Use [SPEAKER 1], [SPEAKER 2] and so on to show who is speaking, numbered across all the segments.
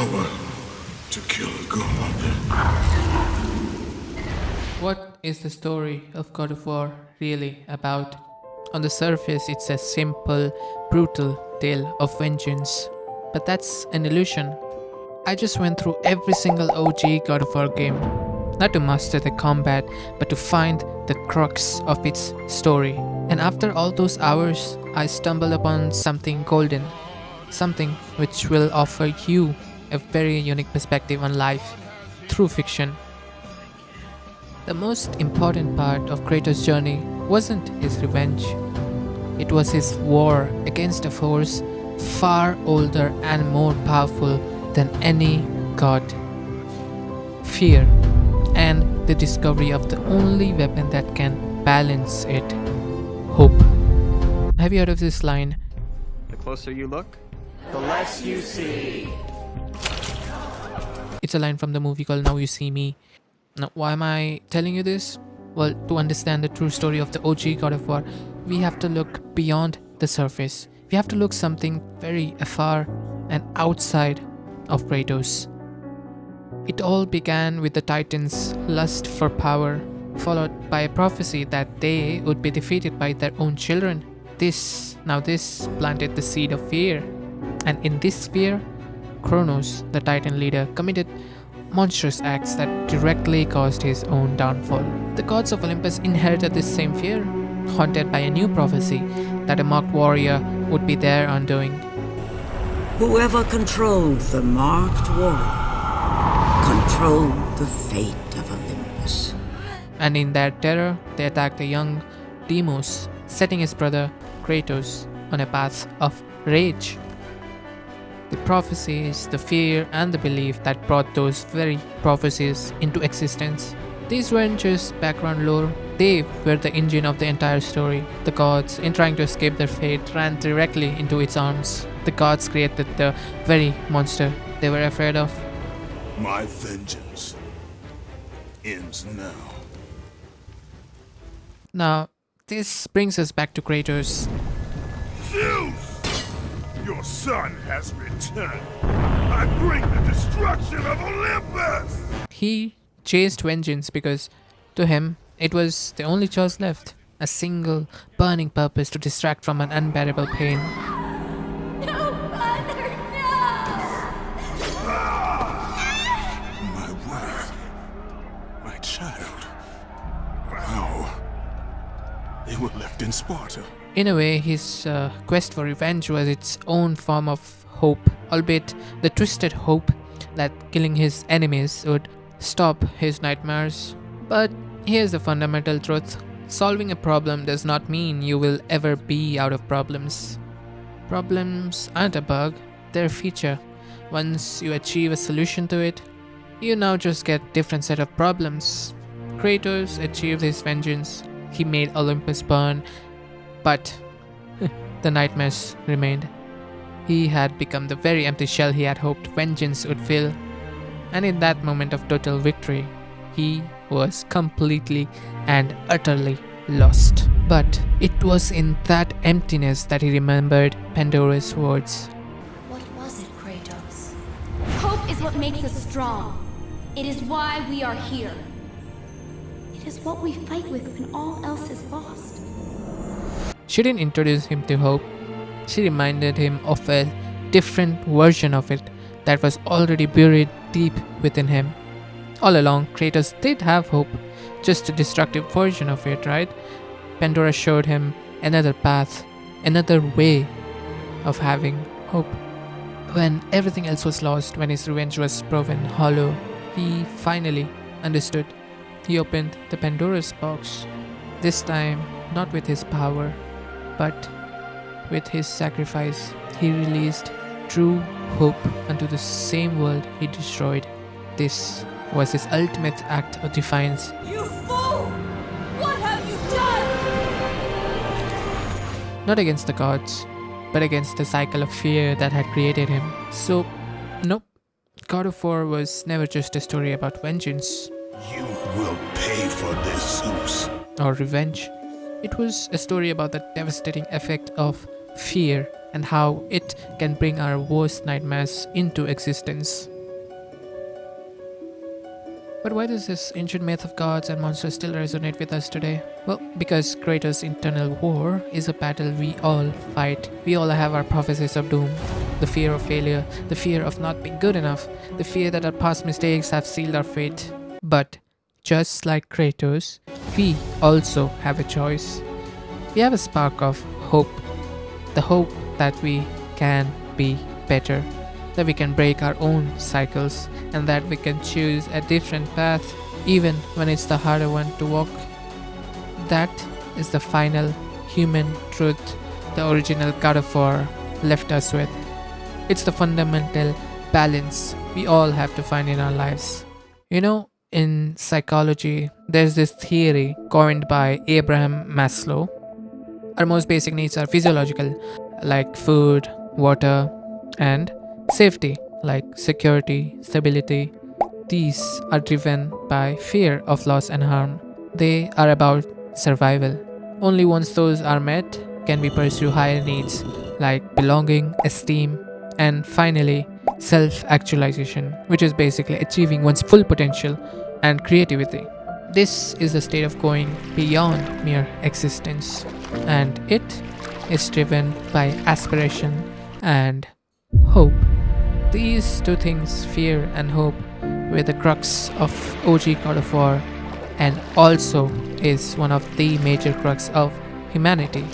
[SPEAKER 1] power to kill a god.
[SPEAKER 2] What is the story of God of War really about? On the surface, it's a simple, brutal tale of vengeance. But that's an illusion. I just went through every single OG God of War game, not to master the combat, but to find the crux of its story. And after all those hours, I stumbled upon something golden, something which will offer you a very unique perspective on life through fiction. The most important part of Kratos' journey wasn't his revenge, it was his war against a force far older and more powerful than any god. Fear, and the discovery of the only weapon that can balance it: hope. Have you heard of this line?
[SPEAKER 3] The closer you look,
[SPEAKER 4] The less you see.
[SPEAKER 2] It's a line from the movie called Now You See Me. Now, why am I telling you this? Well, to understand the true story of the OG God of War, we have to look beyond the surface. We have to look something very afar and outside of Kratos. It all began with the Titans' lust for power, followed by a prophecy that they would be defeated by their own children. This planted the seed of fear. And in this fear, Kronos, the Titan leader, committed monstrous acts that directly caused his own downfall. The gods of Olympus inherited this same fear, haunted by a new prophecy that a marked warrior would be their undoing.
[SPEAKER 5] Whoever controlled the marked warrior controlled the fate of Olympus.
[SPEAKER 2] And in their terror, they attacked a young Deimos, setting his brother Kratos on a path of rage. The prophecies, the fear, and the belief that brought those very prophecies into existence. These weren't just background lore, they were the engine of the entire story. The gods, in trying to escape their fate, ran directly into its arms. The gods created the very monster they were afraid of.
[SPEAKER 1] My vengeance ends now.
[SPEAKER 2] Now, this brings us back to Kratos.
[SPEAKER 1] Zeus! Your son has returned. I bring the destruction of Olympus!
[SPEAKER 2] He chased vengeance because, to him, it was the only choice left. A single, burning purpose to distract from an unbearable pain.
[SPEAKER 6] No, Mother, no!
[SPEAKER 1] My wife. My child. How? They were left in Sparta.
[SPEAKER 2] In a way, his quest for revenge was its own form of hope, albeit the twisted hope that killing his enemies would stop his nightmares. But here's the fundamental truth. Solving a problem does not mean you will ever be out of problems. Problems aren't a bug, they're a feature. Once you achieve a solution to it, you now just get different set of problems. Kratos achieved his vengeance. He made Olympus burn, but the nightmares remained. He had become the very empty shell he had hoped vengeance would fill. And in that moment of total victory, he was completely and utterly lost. But it was in that emptiness that he remembered Pandora's words.
[SPEAKER 6] What was it, Kratos? Hope is what makes us strong. It is why we are here. It is what we fight with when all else is lost.
[SPEAKER 2] She didn't introduce him to hope. She reminded him of a different version of it that was already buried deep within him. All along, Kratos did have hope, just a destructive version of it, right? Pandora showed him another path, another way of having hope. When everything else was lost, when his revenge was proven hollow, he finally understood. He opened the Pandora's box, this time not with his power, but with his sacrifice. He released true hope unto the same world he destroyed. This was his ultimate act of defiance.
[SPEAKER 6] You fool! What have you done?
[SPEAKER 2] Not against the gods, but against the cycle of fear that had created him. So, nope, God of War was never just a story about vengeance
[SPEAKER 1] You will pay for this, Zeus.
[SPEAKER 2] or revenge. It was a story about the devastating effect of fear and how it can bring our worst nightmares into existence. But why does this ancient myth of gods and monsters still resonate with us today? Well, because Kratos' internal war is a battle we all fight. We all have our prophecies of doom, the fear of failure, the fear of not being good enough, the fear that our past mistakes have sealed our fate. But just like Kratos, we also have a choice. We have a spark of hope, the hope that we can be better, that we can break our own cycles, and that we can choose a different path even when it's the harder one to walk. That is the final human truth the original God of War left us with. It's the fundamental balance we all have to find in our lives. You know, in psychology, there's this theory coined by Abraham Maslow. Our most basic needs are physiological, like food, water, and safety, like security, stability. These are driven by fear of loss and harm. They are about survival. Only once those are met can we pursue higher needs like belonging, esteem, and finally self-actualization, which is basically achieving one's full potential and creativity. This is the state of going beyond mere existence, and it is driven by aspiration and hope. These two things, fear and hope, were the crux of OG God of War and also is one of the major crux of humanity.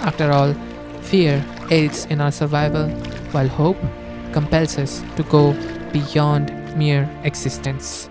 [SPEAKER 2] After all, fear aids in our survival, while hope compels us to go beyond mere existence.